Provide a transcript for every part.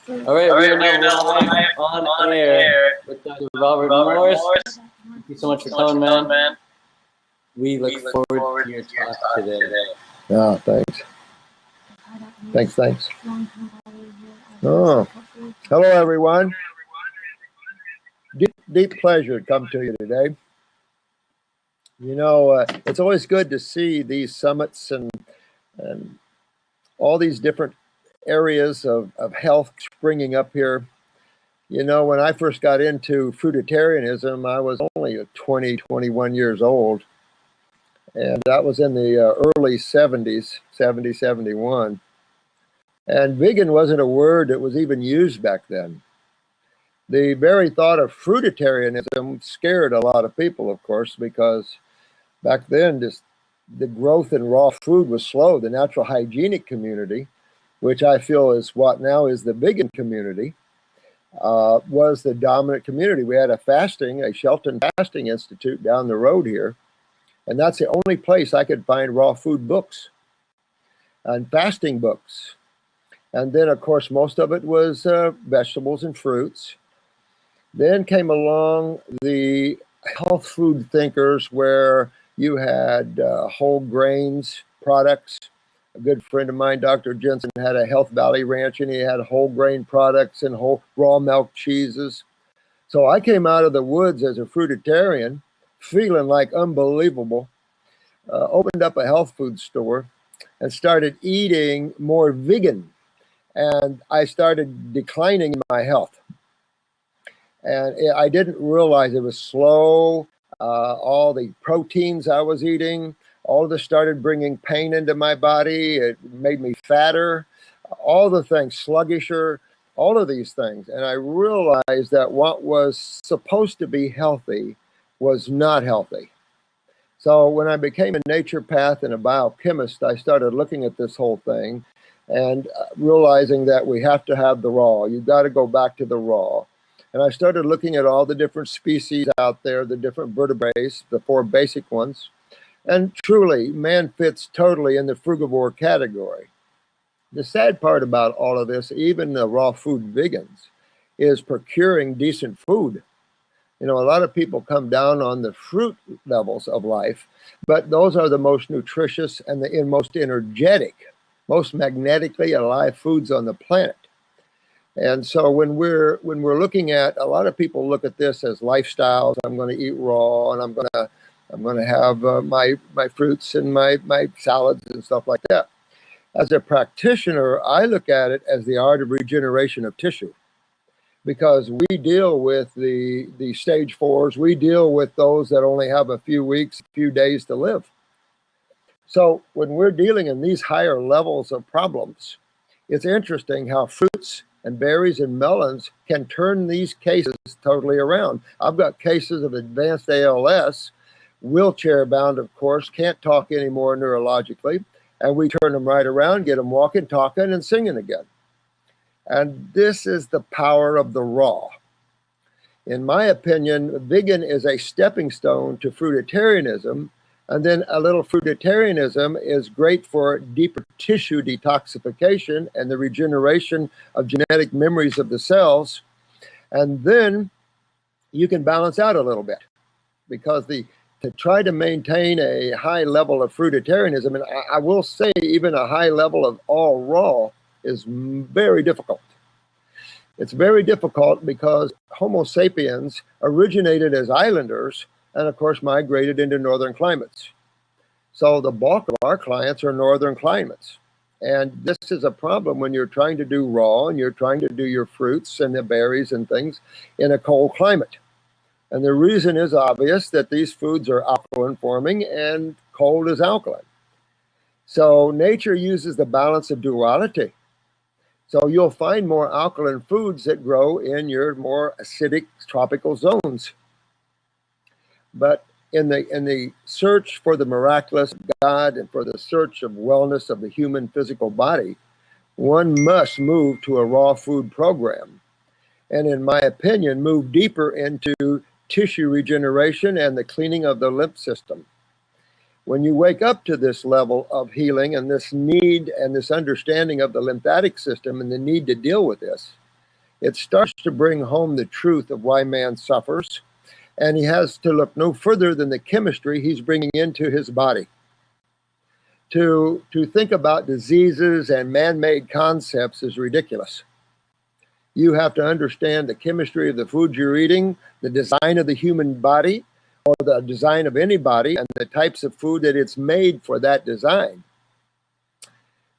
All right, we are now live on air with Dr. Robert Morse. Thank you so much for coming, man. We look forward to your talk today. Yeah, thanks. Thanks. Oh, hello, everyone. Deep pleasure to come to you today. You know, it's always good to see these summits and all these different areas of health springing up here. You know, when I first got into fruitarianism, I was only 21 years old. And that was in the early 70s, 70, 71. And vegan wasn't a word that was even used back then. The very thought of fruitarianism scared a lot of people, of course, because back then the growth in raw food was slow. The natural hygienic community, which I feel is what now is the vegan community, was the dominant community. We had a Shelton Fasting Institute down the road here, and that's the only place I could find raw food books and fasting books. And then, of course, most of it was vegetables and fruits. Then came along the health food thinkers where you had whole grains products. A good friend of mine, Dr. Jensen, had a Health Valley ranch, and he had whole grain products and whole raw milk cheeses. So I came out of the woods as a fruitarian, feeling like unbelievable, opened up a health food store and started eating more vegan. And I started declining in my health. And I didn't realize it was slow. All the proteins I was eating, all of this started bringing pain into my body. It made me fatter, all the things, sluggisher, all of these things. And I realized that what was supposed to be healthy was not healthy. So when I became a naturopath and a biochemist, I started looking at this whole thing and realizing that we have to have the raw. You've got to go back to the raw. And I started looking at all the different species out there, the different vertebrates, the 4 basic ones. And truly, man fits totally in the frugivore category. The sad part about all of this, even the raw food vegans, is procuring decent food. You know, a lot of people come down on the fruit levels of life, but those are the most nutritious and the most energetic, most magnetically alive foods on the planet. And so when we're looking at, a lot of people look at this as lifestyles. I'm going to eat raw, and I'm going to have my fruits and my salads and stuff like that. As a practitioner, I look at it as the art of regeneration of tissue, because we deal with the stage 4s. We deal with those that only have a few weeks, a few days to live. So when we're dealing in these higher levels of problems, it's interesting how fruits and berries and melons can turn these cases totally around. I've got cases of advanced ALS, wheelchair bound, of course, can't talk anymore neurologically, and we turn them right around, get them walking, talking, and singing again. And this is the power of the raw. In my opinion, vegan is a stepping stone to fruitarianism, and then a little fruitarianism is great for deeper tissue detoxification and the regeneration of genetic memories of the cells. And then you can balance out a little bit, because to try to maintain a high level of fruitarianism, and I will say even a high level of all raw, is very difficult. It's very difficult because Homo sapiens originated as islanders and, of course, migrated into northern climates. So the bulk of our clients are northern climates. And this is a problem when you're trying to do raw and you're trying to do your fruits and the berries and things in a cold climate. And the reason is obvious, that these foods are alkaline forming and cold is alkaline. So nature uses the balance of duality. So you'll find more alkaline foods that grow in your more acidic tropical zones. But in the search for the miraculous of God and for the search of wellness of the human physical body, one must move to a raw food program. And in my opinion, move deeper into tissue regeneration and the cleaning of the lymph system. When you wake up to this level of healing and this need and this understanding of the lymphatic system and the need to deal with this, it starts to bring home the truth of why man suffers. And he has to look no further than the chemistry he's bringing into his body. To think about diseases and man-made concepts is ridiculous. You have to understand the chemistry of the food you're eating, the design of the human body, or the design of any body, and the types of food that it's made for that design.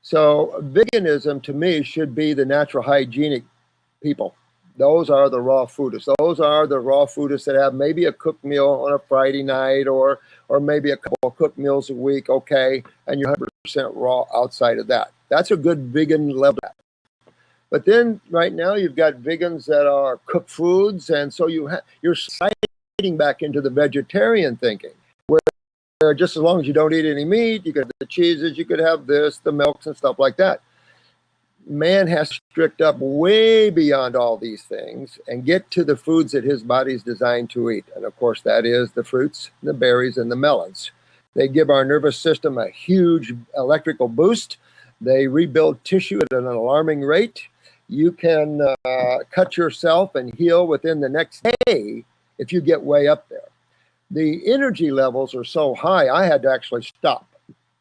So veganism, to me, should be the natural hygienic people. Those are the raw foodists. Those are the raw foodists that have maybe a cooked meal on a Friday night or maybe a couple of cooked meals a week, okay, and you're 100% raw outside of that. That's a good vegan level. But then right now you've got vegans that are cooked foods, and so you're sliding back into the vegetarian thinking, where just as long as you don't eat any meat, you could have the cheeses, you could have this, the milks and stuff like that. Man has to strict up way beyond all these things and get to the foods that his body's designed to eat. And of course, that is the fruits, the berries, and the melons. They give our nervous system a huge electrical boost. They rebuild tissue at an alarming rate. You can cut yourself and heal within the next day if you get way up there. The energy levels are so high, I had to actually stop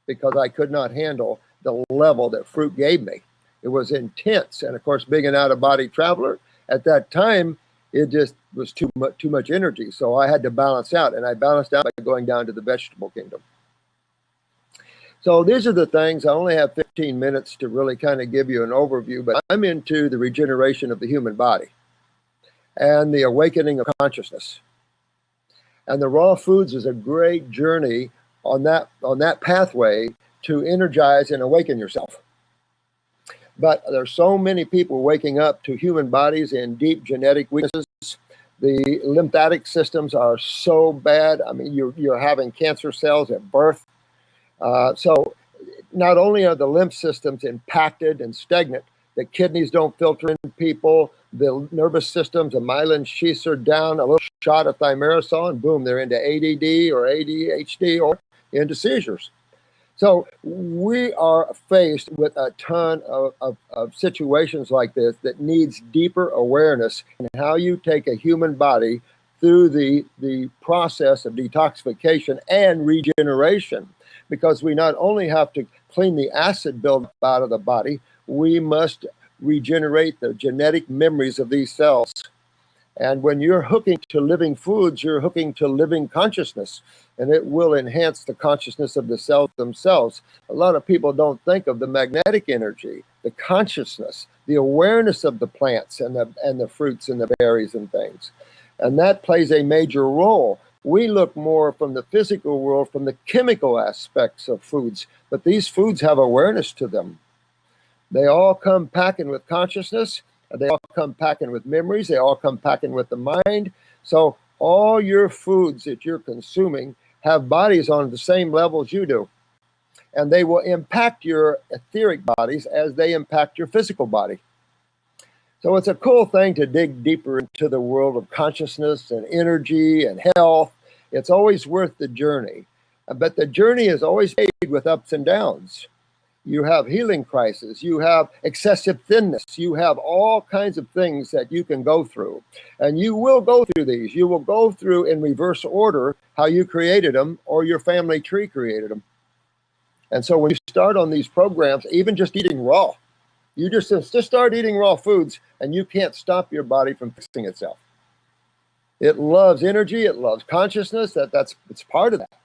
because I could not handle the level that fruit gave me. It was intense. And of course, being an out-of-body traveler, at that time, it just was too much energy. So I had to balance out, and I balanced out by going down to the vegetable kingdom. So these are the things. I only have 15 minutes to really kind of give you an overview, but I'm into the regeneration of the human body and the awakening of consciousness. And the raw foods is a great journey on that pathway to energize and awaken yourself. But there's so many people waking up to human bodies in deep genetic weaknesses. The lymphatic systems are so bad. I mean, you're having cancer cells at birth. So not only are the lymph systems impacted and stagnant, the kidneys don't filter in people, the nervous systems, the myelin sheaths are down, a little shot of thimerosal, and boom, they're into ADD or ADHD or into seizures. So we are faced with a ton of situations like this that needs deeper awareness in how you take a human body through the process of detoxification and regeneration. Because we not only have to clean the acid buildup out of the body, we must regenerate the genetic memories of these cells. And when you're hooking to living foods, you're hooking to living consciousness, and it will enhance the consciousness of the cells themselves. A lot of people don't think of the magnetic energy, the consciousness, the awareness of the plants and the fruits and the berries and things. And that plays a major role. We look more from the physical world, from the chemical aspects of foods, but these foods have awareness to them. They all come packing with consciousness. They all come packing with memories. They all come packing with the mind. So all your foods that you're consuming have bodies on the same level as you do. And they will impact your etheric bodies as they impact your physical body. So it's a cool thing to dig deeper into the world of consciousness and energy and health. It's always worth the journey. But the journey is always made with ups and downs. You have healing crises, you have excessive thinness, you have all kinds of things that you can go through. And you will go through these. You will go through in reverse order how you created them or your family tree created them. And so when you start on these programs, even just eating raw, you just start eating raw foods and you can't stop your body from fixing itself. It loves energy, it loves consciousness, it's part of that.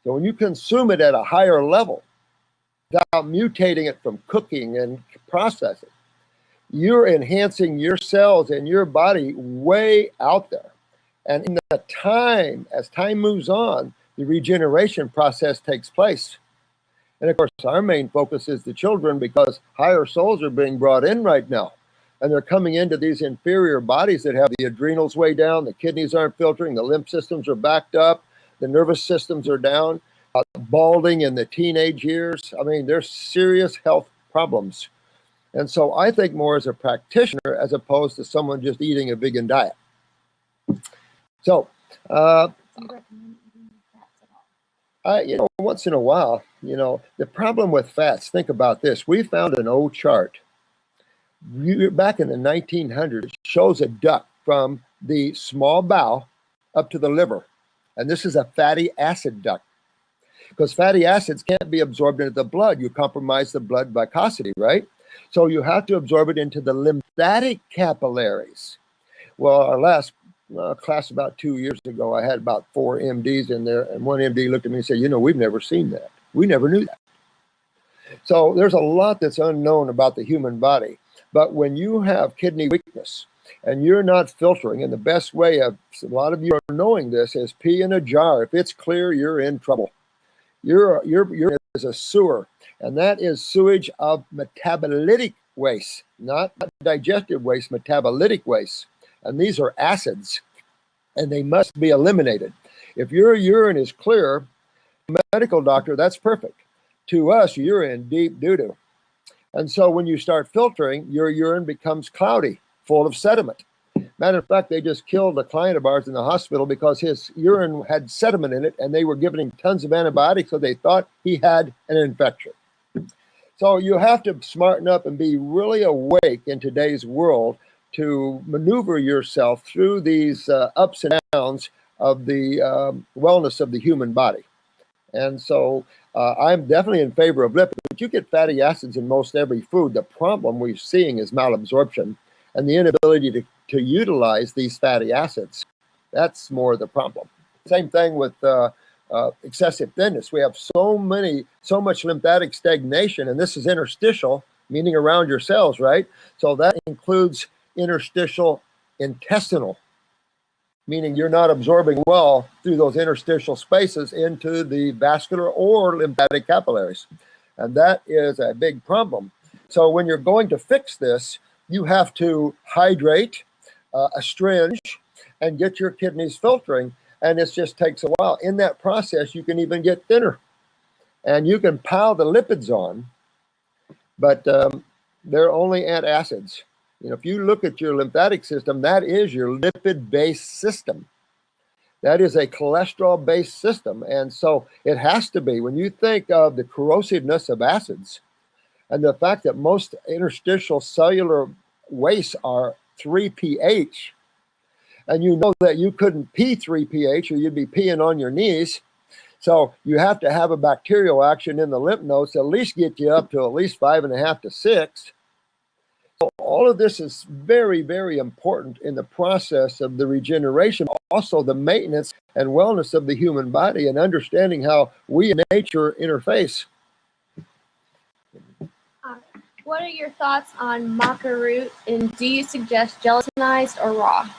So when you consume it at a higher level, without mutating it from cooking and processing, you're enhancing your cells and your body way out there. And in the time, as time moves on, the regeneration process takes place. And of course, our main focus is the children because higher souls are being brought in right now. And they're coming into these inferior bodies that have the adrenals way down, the kidneys aren't filtering, the lymph systems are backed up, the nervous systems are down. Balding in the teenage years. I mean, there's serious health problems. And so I think more as a practitioner as opposed to someone just eating a vegan diet. So, Do you recommend eating fats at all? once in a while, the problem with fats, think about this. We found an old chart Back in the 1900s, it shows a duct from the small bowel up to the liver. And this is a fatty acid duct, because fatty acids can't be absorbed into the blood. You compromise the blood viscosity, right? So you have to absorb it into the lymphatic capillaries. Well, our last class about 2 years ago, I had about 4 MDs in there, and one MD looked at me and said, we've never seen that. We never knew that. So there's a lot that's unknown about the human body. But when you have kidney weakness and you're not filtering, and the best way of a lot of you are knowing this is pee in a jar. If it's clear, you're in trouble. You're is a sewer, and that is sewage of metabolic waste, not digestive waste, metabolic waste. And these are acids, and they must be eliminated. If your urine is clear, medical doctor, that's perfect. To us, you're in deep doo-doo. And so when you start filtering, your urine becomes cloudy, full of sediment. Matter of fact, they just killed a client of ours in the hospital because his urine had sediment in it, and they were giving him tons of antibiotics, so they thought he had an infection. So you have to smarten up and be really awake in today's world to maneuver yourself through these ups and downs of the wellness of the human body. And so I'm definitely in favor of lipids, but you get fatty acids in most every food. The problem we're seeing is malabsorption and the inability to utilize these fatty acids. That's more the problem. Same thing with excessive thinness. We have so much lymphatic stagnation, and this is interstitial, meaning around your cells, right? So that includes interstitial intestinal, meaning you're not absorbing well through those interstitial spaces into the vascular or lymphatic capillaries. And that is a big problem. So when you're going to fix this, you have to hydrate, astringe, and get your kidneys filtering. And it just takes a while. In that process, you can even get thinner. And you can pile the lipids on, but they're only antacids. If you look at your lymphatic system, that is your lipid-based system. That is a cholesterol-based system. And so it has to be. When you think of the corrosiveness of acids and the fact that most interstitial cellular wastes are 3 pH, and you know that you couldn't pee 3 pH or you'd be peeing on your knees. So you have to have a bacterial action in the lymph nodes to at least get you up to at least 5.5 to 6. So all of this is very, very important in the process of the regeneration, also the maintenance and wellness of the human body and understanding how we and nature interface. What are your thoughts on maca root, and do you suggest gelatinized or raw?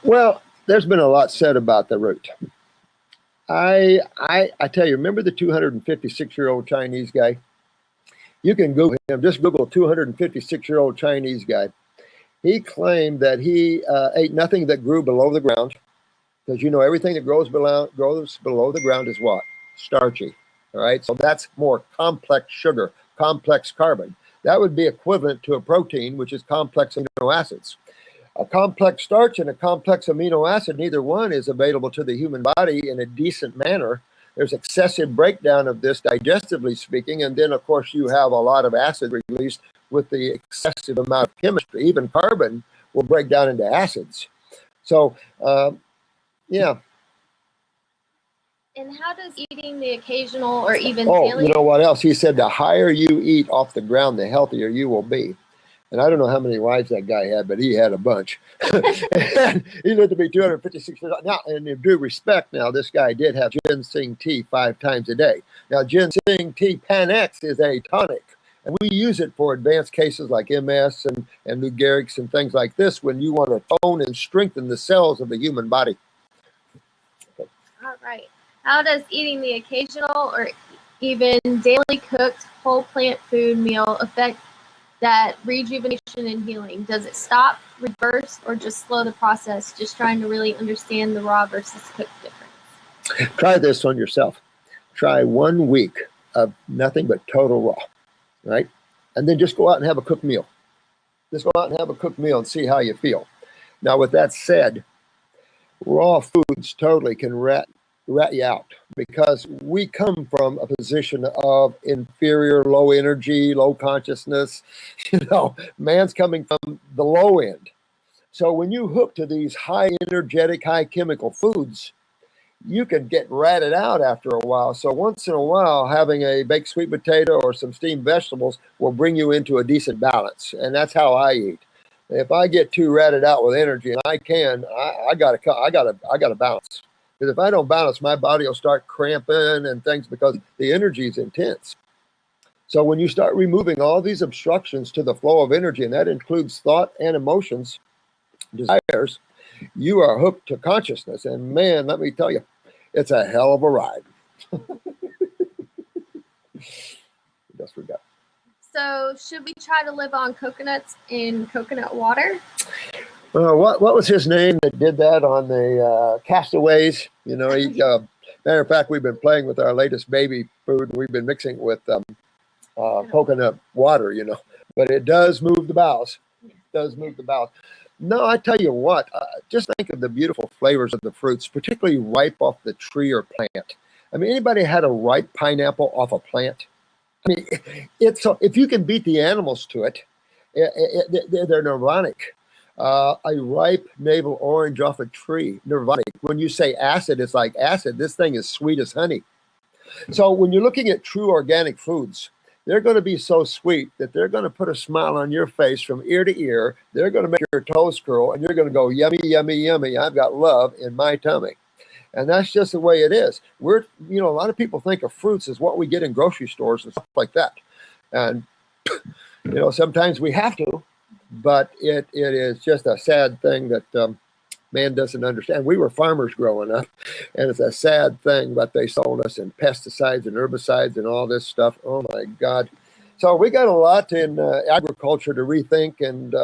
Well, there's been a lot said about the root. I tell you, remember the 256-year-old Chinese guy? You can Google him. Just Google 256-year-old Chinese guy. He claimed that he ate nothing that grew below the ground, because everything that grows below the ground is what? Starchy. All right, so that's more complex sugar, complex carbon. That would be equivalent to a protein, which is complex amino acids. A complex starch and a complex amino acid, neither one is available to the human body in a decent manner. There's excessive breakdown of this, digestively speaking, and then, of course, you have a lot of acid released with the excessive amount of chemistry. Even carbon will break down into acids. So, yeah. And how does eating the occasional or even daily... you know what else? He said the higher you eat off the ground, the healthier you will be. And I don't know how many wives that guy had, but he had a bunch. And he lived to be 256 years old. Now, and in due respect, now, this guy did have ginseng tea 5 times a day. Now, ginseng tea Pan-X is a tonic. And we use it for advanced cases like MS and Lou Gehrig's and things like this when you want to tone and strengthen the cells of the human body. All right. How does eating the occasional or even daily cooked whole plant food meal affect that rejuvenation and healing? Does it stop, reverse, or just slow the process? Just trying to really understand the raw versus cooked difference. Try this on yourself. Try 1 week of nothing but total raw, right? And then just go out and have a cooked meal. Just go out and have a cooked meal and see how you feel. Now, with that said, raw foods totally can rat you out, because we come from a position of inferior, low energy, low consciousness. Man's coming from the low end. So when you hook to these high energetic, high chemical foods, you can get ratted out after a while. So once in a while, having a baked sweet potato or some steamed vegetables will bring you into a decent balance. And that's how I eat. If I get too ratted out with energy, and I gotta balance. Because if I don't balance, my body will start cramping and things, because the energy is intense. So when you start removing all these obstructions to the flow of energy, and that includes thought and emotions, desires, you are hooked to consciousness. And man, let me tell you, it's a hell of a ride. Just forgot. So should we try to live on coconuts in coconut water? What was his name that did that on the Castaways? Matter of fact, we've been playing with our latest baby food. We've been mixing with coconut water, but it does move the bowels. It does move the bowels. No, I tell you what, just think of the beautiful flavors of the fruits, particularly ripe off the tree or plant. I mean, anybody had a ripe pineapple off a plant? I mean, if you can beat the animals to it, they're nirvanic. A ripe navel orange off a tree, nirvanic. When you say acid, it's like acid. This thing is sweet as honey. So when you're looking at true organic foods, they're going to be so sweet that they're going to put a smile on your face from ear to ear. They're going to make your toes curl, and you're going to go, yummy, yummy, yummy. I've got love in my tummy. And that's just the way it is. A lot of people think of fruits as what we get in grocery stores and stuff like that. And, sometimes we have to, but it is just a sad thing that man doesn't understand. We were farmers growing up, and it's a sad thing, but they sold us in pesticides and herbicides and all this stuff. Oh my God. So we got a lot in agriculture to rethink, and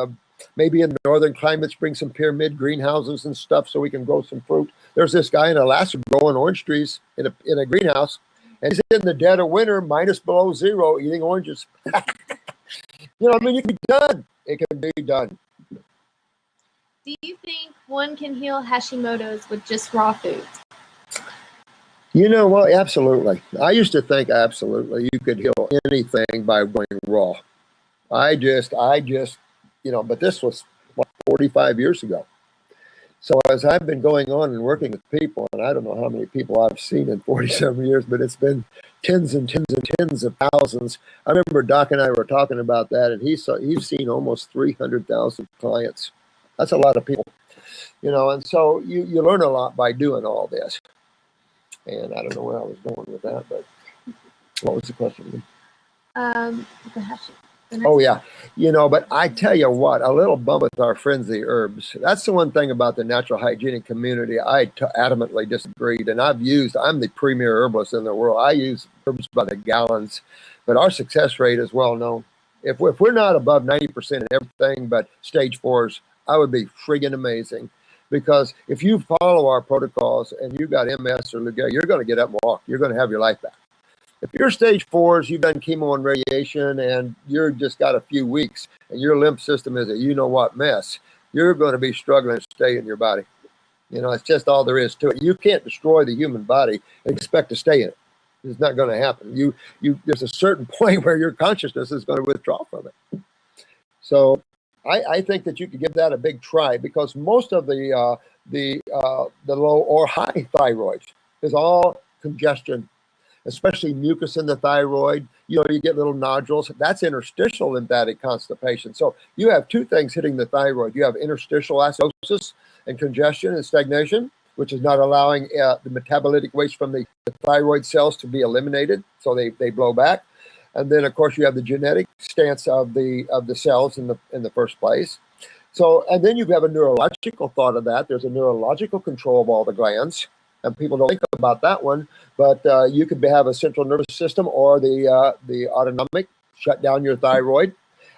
maybe in northern climates bring some pyramid greenhouses and stuff so we can grow some fruit. There's this guy in Alaska growing orange trees in a greenhouse, and he's in the dead of winter, minus below zero, eating oranges. It can be done. It can be done. Do you think one can heal Hashimoto's with just raw foods? Well, absolutely. I used to think absolutely you could heal anything by going raw. I just, but this was 45 years ago. So as I've been going on and working with people, and I don't know how many people I've seen in 47 years, but it's been tens and tens and tens of thousands. I remember Doc and I were talking about that, and he's seen almost 300,000 clients. That's a lot of people, and so you learn a lot by doing all this. And I don't know where I was going with that, but what was the question? Oh, yeah. But I tell you what, a little bump with our friends, the herbs. That's the one thing about the natural hygienic community I adamantly disagreed. And I'm the premier herbalist in the world. I use herbs by the gallons, but our success rate is well known. If we're not above 90% in everything but stage 4s, I would be friggin' amazing. Because if you follow our protocols and you got MS or Lou Gehrig, you're going to get up and walk. You're going to have your life back. If you're stage 4s, you've done chemo and radiation, and you're just got a few weeks, and your lymph system is a you-know-what mess, you're going to be struggling to stay in your body. It's just all there is to it. You can't destroy the human body and expect to stay in it. It's not going to happen. There's a certain point where your consciousness is going to withdraw from it. So I think that you could give that a big try, because most of the low or high thyroid is all congestion, especially mucus in the thyroid. You get little nodules. That's interstitial lymphatic constipation. So you have two things hitting the thyroid. You have interstitial acidosis and congestion and stagnation, which is not allowing the metabolic waste from the thyroid cells to be eliminated. So they blow back. And then, of course, you have the genetic stance of the cells in the first place. So, and then you have a neurological thought of that. There's a neurological control of all the glands. And people don't think about that one, but you could have a central nervous system or the autonomic shut down your thyroid.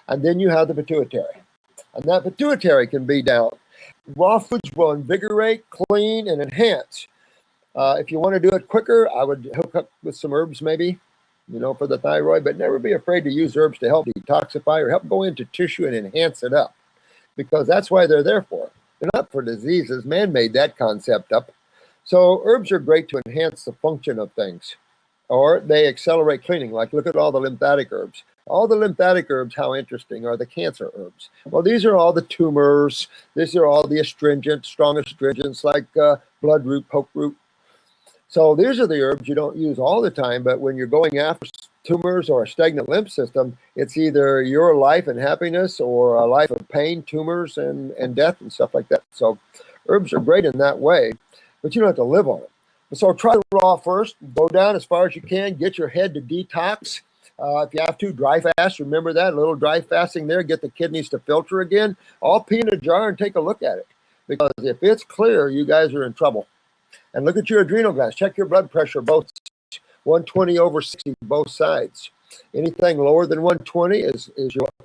And then you have the pituitary. And that pituitary can be down. Raw foods will invigorate, clean, and enhance. If you want to do it quicker, I would hook up with some herbs maybe, for the thyroid, but never be afraid to use herbs to help detoxify or help go into tissue and enhance it up, because that's why they're there for. They're not for diseases. Man made that concept up. So herbs are great to enhance the function of things, or they accelerate cleaning. Like look at all the lymphatic herbs. All the lymphatic herbs, how interesting, are the cancer herbs. Well, these are all the tumors. These are all the astringents, strong astringents like bloodroot, pokeroot. So these are the herbs you don't use all the time, but when you're going after tumors or a stagnant lymph system, it's either your life and happiness or a life of pain, tumors, and death and stuff like that. So herbs are great in that way, but you don't have to live on it. So try the raw first, go down as far as you can, get your head to detox. If you have to, dry fast, remember that, a little dry fasting there, get the kidneys to filter again. All pee in a jar and take a look at it. Because if it's clear, you guys are in trouble. And look at your adrenal glands. Check your blood pressure, both 120/60, both sides. Anything lower than 120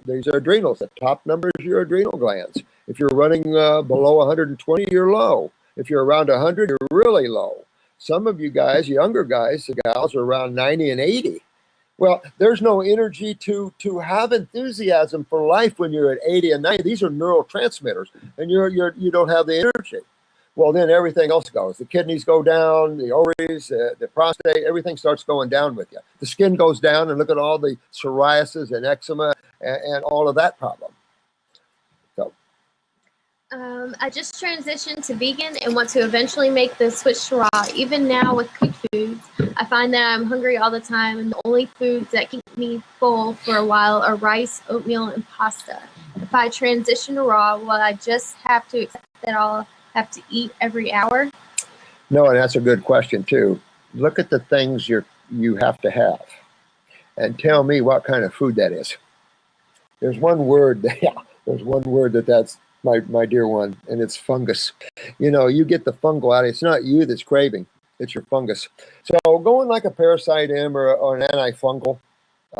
these are adrenals. The top number is your adrenal glands. If you're running below 120, you're low. If you're around 100, you're really low. Some of you guys, younger guys, the gals, are around 90 and 80. Well, there's no energy to have enthusiasm for life when you're at 80 and 90. These are neurotransmitters, and you don't have the energy. Well, then everything else goes. The kidneys go down, the ovaries, the prostate, everything starts going down with you. The skin goes down, and look at all the psoriasis and eczema and all of that problem. So, I just transitioned to vegan and want to eventually make the switch to raw. Even now with cooked foods, I find that I'm hungry all the time, and the only foods that keep me full for a while are rice, oatmeal, and pasta. If I transition to raw, will I just have to accept that I'll have to eat every hour? no, and that's a good question too. Look at the things you have to have, and tell me what kind of food that is. There's one word, that's my dear one, and it's fungus. You get the fungal out. It's not you that's craving; it's your fungus. So going like a parasite-M or an antifungal,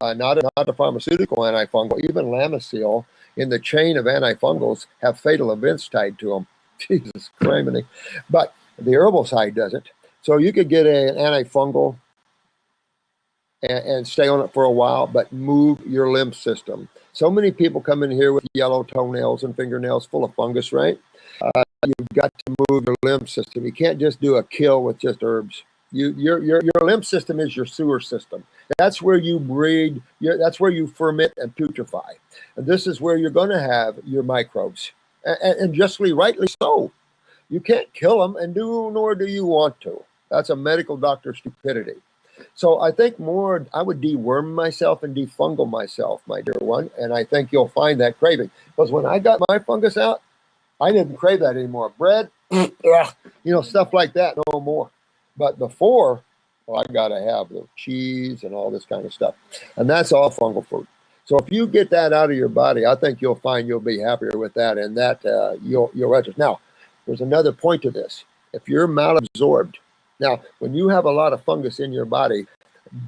not a pharmaceutical antifungal, even Lamisil in the chain of antifungals have fatal events tied to them. Jesus criminy. But the herbal side doesn't. So you could get an antifungal and stay on it for a while, but move your lymph system. So many people come in here with yellow toenails and fingernails full of fungus, right? You've got to move your lymph system. You can't just do a kill with just herbs. Your lymph system is your sewer system. That's where you breed. That's where you ferment and putrefy. And this is where you're going to have your microbes. And justly, rightly so. You can't kill them, and nor do you want to. That's a medical doctor stupidity. So I think I would deworm myself and defungal myself, my dear one, and I think you'll find that craving. Because when I got my fungus out, I didn't crave that anymore. Bread, stuff like that, no more. But before, I got to have the cheese and all this kind of stuff. And that's all fungal food. So if you get that out of your body, I think you'll find you'll be happier with that, and that you'll register. Now, there's another point to this. If you're malabsorbed, now when you have a lot of fungus in your body,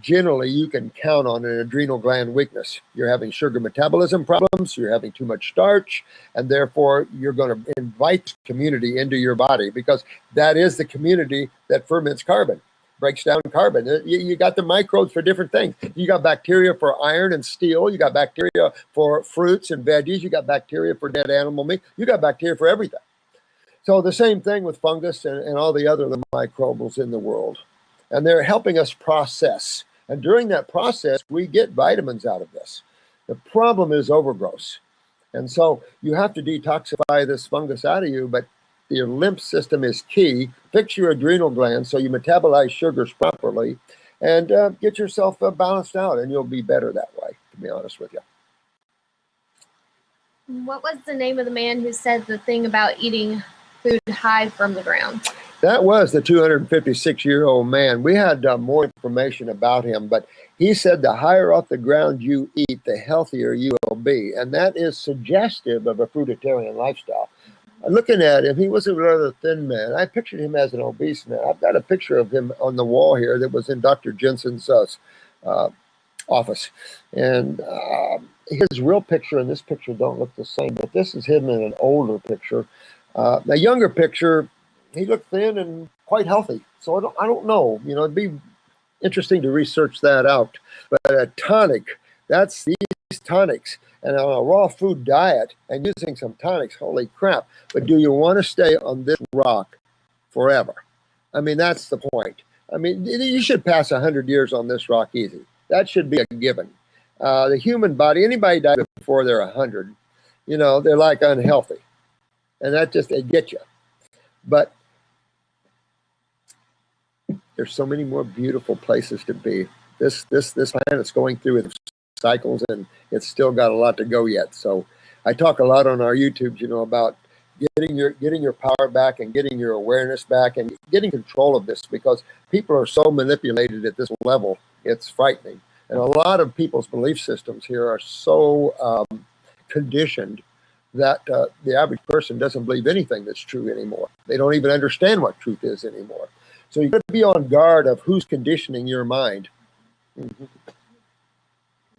generally you can count on an adrenal gland weakness. You're having sugar metabolism problems, you're having too much starch, and therefore you're going to invite community into your body, because that is the community that ferments carbon. Breaks down carbon. You got the microbes for different things. You got bacteria for iron and steel. You got bacteria for fruits and veggies. You got bacteria for dead animal meat. You got bacteria for everything. So the same thing with fungus and all the other microbials in the world. And they're helping us process. And during that process, we get vitamins out of this. The problem is overgrowth. And so you have to detoxify this fungus out of you, but your lymph system is key. Fix your adrenal glands so you metabolize sugars properly, and get yourself balanced out, and you'll be better that way, to be honest with you. What was the name of the man who said the thing about eating food high from the ground? That was the 256-year-old man. We had more information about him, but he said the higher off the ground you eat, the healthier you will be. And that is suggestive of a fruitarian lifestyle. Looking at him, he was a rather thin man. I pictured him as an obese man. I've got a picture of him on the wall here that was in Dr. Jensen's office. And his real picture and this picture don't look the same, but this is him in an older picture. A younger picture, he looked thin and quite healthy. So I don't know. It'd be interesting to research that out. But a tonic, that's these tonics. And on a raw food diet and using some tonics, holy crap. But do you want to stay on this rock forever? I mean, that's the point. I mean, you should pass 100 years on this rock easy. That should be a given. The human body, anybody died before they're 100, you know, they're like unhealthy. And that just, they get you. But there's so many more beautiful places to be. This planet's going through its cycles, and it's still got a lot to go yet. So I talk a lot on our YouTube, you know, about getting your power back and getting your awareness back and getting control of this, because people are so manipulated at this level. It's frightening. And a lot of people's belief systems here are so conditioned that the average person doesn't believe anything that's true anymore. They don't even understand what truth is anymore. So you've got to be on guard of who's conditioning your mind. Mm-hmm.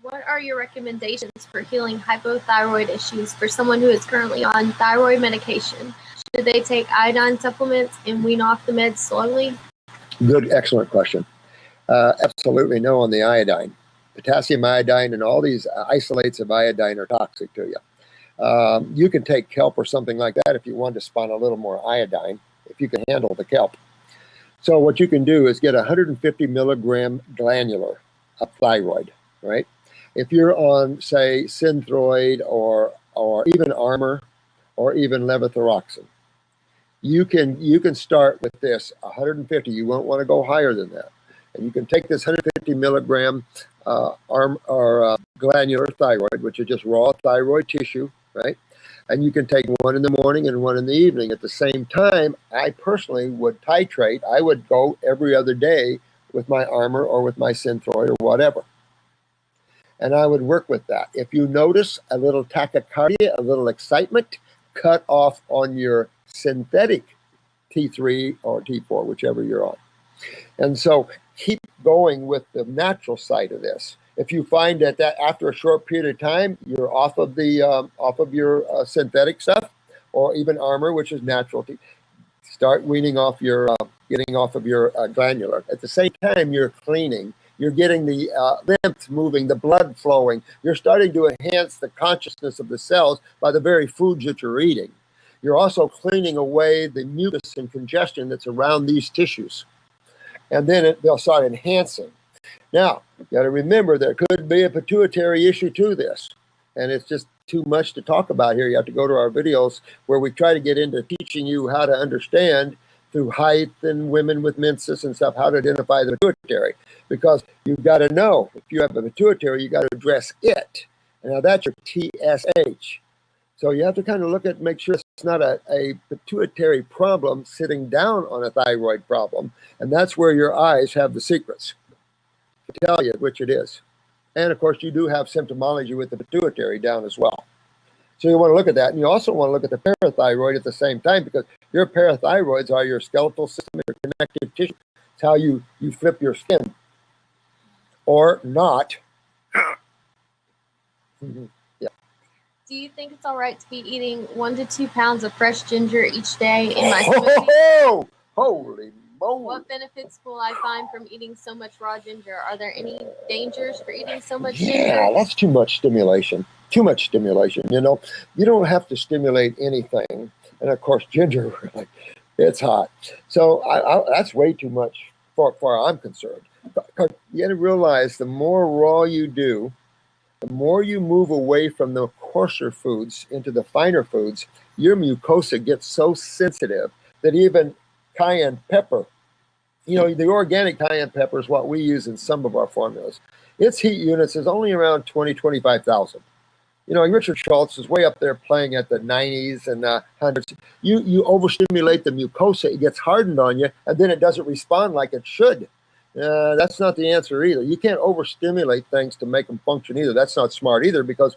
What are your recommendations for healing hypothyroid issues for someone who is currently on thyroid medication? Should they take iodine supplements and wean off the meds slowly? Good, excellent question. Absolutely no on the iodine. Potassium iodine and all these isolates of iodine are toxic to you. You can take kelp or something like that if you want to spawn a little more iodine, if you can handle the kelp. So what you can do is get 150 milligram glandular of thyroid, right? If you're on, say, Synthroid or even Armor or even levothyroxine, you can start with this 150. You won't want to go higher than that. And you can take this 150 milligram glandular thyroid, which is just raw thyroid tissue, right? And you can take one in the morning and one in the evening. At the same time, I personally would titrate. I would go every other day with my Armor or with my Synthroid or whatever. And I would work with that. If you notice a little tachycardia, a little excitement, cut off on your synthetic T3 or T4, whichever you're on. And so keep going with the natural side of this. If you find that after a short period of time, you're off of your synthetic stuff, or even Armor, which is natural, start weaning off your, getting off of your glandular. At the same time, you're cleaning. You're getting the lymph moving, the blood flowing. You're starting to enhance the consciousness of the cells by the very foods that you're eating. You're also cleaning away the mucus and congestion that's around these tissues. And then they'll start enhancing. Now, you got to remember there could be a pituitary issue to this. And it's just too much to talk about here. You have to go to our videos where we try to get into teaching you how to understand through height and women with menses and stuff, how to identify the pituitary. Because you've got to know, if you have a pituitary, you got to address it. And now that's your TSH. So you have to kind of look at, make sure it's not a pituitary problem sitting down on a thyroid problem. And that's where your eyes have the secrets to tell you which it is. And of course, you do have symptomology with the pituitary down as well. So you want to look at that. And you also want to look at the parathyroid at the same time, because your parathyroids are your skeletal system, your connective tissue. It's how you flip your skin. Or not. Yeah. Do you think it's all right to be eating 1 to 2 pounds of fresh ginger each day in my smoothie? Holy moly. What benefits will I find from eating so much raw ginger? Are there any dangers for eating so much ginger? Yeah, that's too much stimulation. Too much stimulation. You know, you don't have to stimulate anything. And of course, ginger, really, it's hot. So that's way too much for I'm concerned. Because you got to realize the more raw you do, the more you move away from the coarser foods into the finer foods, your mucosa gets so sensitive that even cayenne pepper, you know, the organic cayenne pepper is what we use in some of our formulas. Its heat units is only around 20, 25,000. You know, Richard Schultz is way up there playing at the 90s and 100s. You overstimulate the mucosa, it gets hardened on you, and then it doesn't respond like it should. That's not the answer either. You can't overstimulate things to make them function either. That's not smart either, because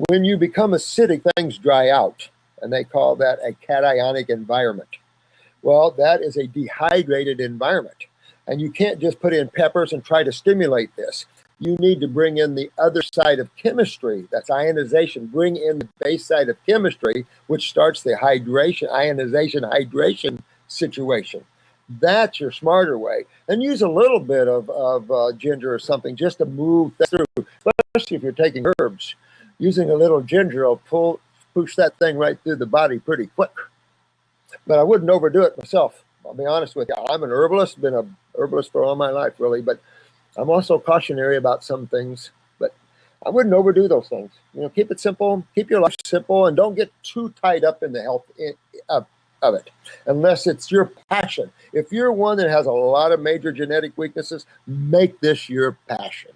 when you become acidic, things dry out, and they call that a cationic environment. Well, that is a dehydrated environment, and you can't just put in peppers and try to stimulate this. You need to bring in the other side of chemistry. That's ionization. Bring in the base side of chemistry, which starts the ionization situation. That's your smarter way. And use a little bit of ginger or something just to move that through, especially if you're taking herbs. Using a little ginger will push that thing right through the body pretty quick. But I wouldn't overdo it myself. I'll be honest with you. I'm an herbalist, been an herbalist for all my life, really, but I'm also cautionary about some things. But I wouldn't overdo those things. You know, keep it simple, keep your life simple, and don't get too tied up in the health of it, unless it's your passion. If you're one that has a lot of major genetic weaknesses, make this your passion.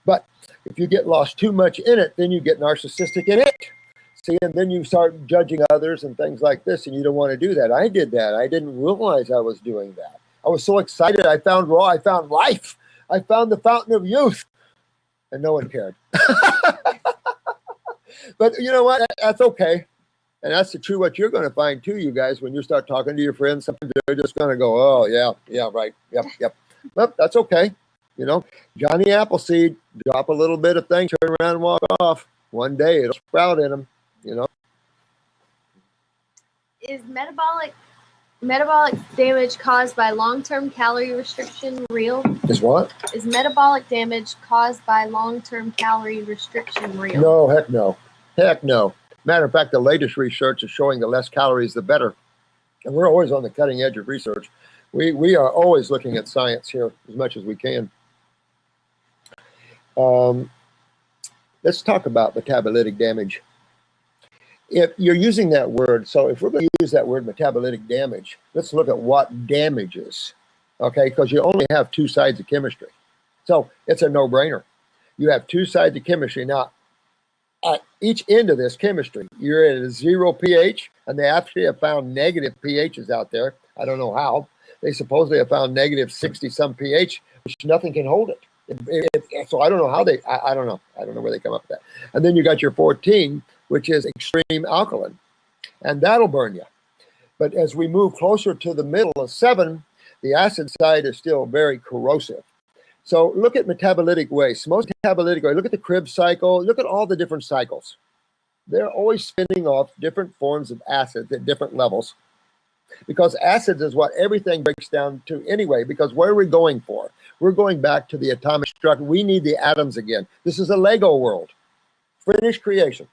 But if you get lost too much in it, then you get narcissistic in it. See, and then you start judging others and things like this, and you don't want to do that. I did that. I didn't realize I was doing that. I was so excited. I found life. I found the fountain of youth, and no one cared. But you know what? That's okay. And that's true what you're going to find too, you guys, when you start talking to your friends. Sometimes they're just going to go, oh, yeah, right. Yep. Well, that's okay. You know, Johnny Appleseed, drop a little bit of thing, turn around and walk off. One day it'll sprout in them, you know. Is metabolic damage caused by long-term calorie restriction real? Is what? Is metabolic damage caused by long-term calorie restriction real? No, heck no. Heck no. Matter of fact, the latest research is showing the less calories, the better. And we're always on the cutting edge of research. We are always looking at science here as much as we can. Let's talk about metabolic damage. If you're using that word, so if we're going to use that word metabolic damage, let's look at what damages, okay? Because you only have two sides of chemistry. So it's a no-brainer. You have two sides of chemistry. Now, at each end of this chemistry, you're at a 0 pH, and they actually have found negative pHs out there. I don't know how. They supposedly have found negative 60-some pH, which nothing can hold it. So I don't know how they, I don't know. I don't know where they come up with that. And then you got your 14, which is extreme alkaline, and that'll burn you. But as we move closer to the middle of 7, the acid side is still very corrosive. So look at metabolic waste. Most metabolic waste, look at the Krebs cycle, look at all the different cycles. They're always spinning off different forms of acids at different levels, because acids is what everything breaks down to anyway, because what are we going for? We're going back to the atomic structure. We need the atoms again. This is a Lego world, finished creation.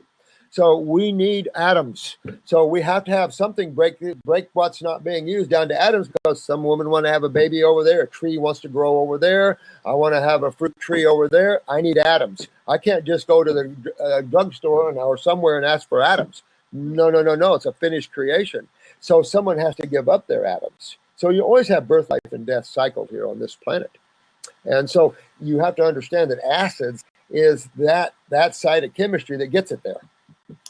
So we need atoms. So we have to have something break what's not being used down to atoms, because some woman want to have a baby over there, a tree wants to grow over there, I want to have a fruit tree over there. I need atoms. I can't just go to the drugstore or somewhere and ask for atoms. No. It's a finished creation. So someone has to give up their atoms. So you always have birth, life, and death cycled here on this planet. And so you have to understand that acids is that side of chemistry that gets it there.